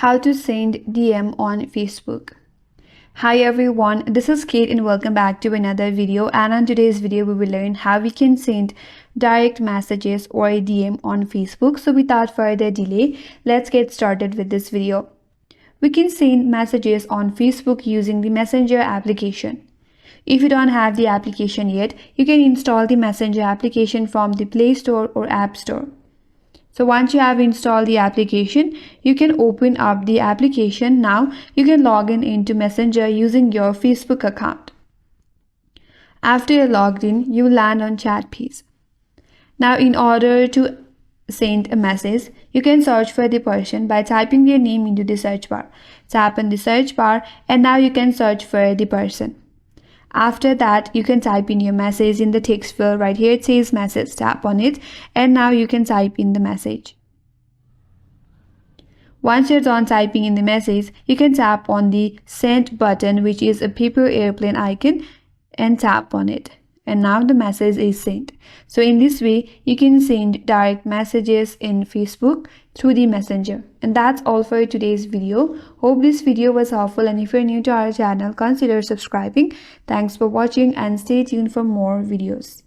How to send DM on Facebook. Hi everyone, this is Kate and welcome back to another video, and on today's video we will learn how we can send direct messages or a DM on Facebook. So without further delay, let's get started with this video. We can send messages on Facebook using the Messenger application. If you don't have the application yet, you can install the Messenger application from the Play Store or App Store. So once you have installed the application, you can open up the application. Now you can log in into Messenger using your Facebook account. After you're logged in, you land on chat page. Now in order to send a message, you can search for the person by typing their name into the search bar. Tap on the search bar and now you can search for the person. After that, you can type in your message in the text field. Right here it says message. Tap on it and now you can type in the message. Once you're done typing in the message, you can tap on the send button, which is a paper airplane icon, and tap on it. And now the message is sent. So in this way, you can send direct messages in Facebook through the Messenger. And that's all for today's video. Hope this video was helpful, and if you're new to our channel, consider subscribing. Thanks for watching and stay tuned for more videos.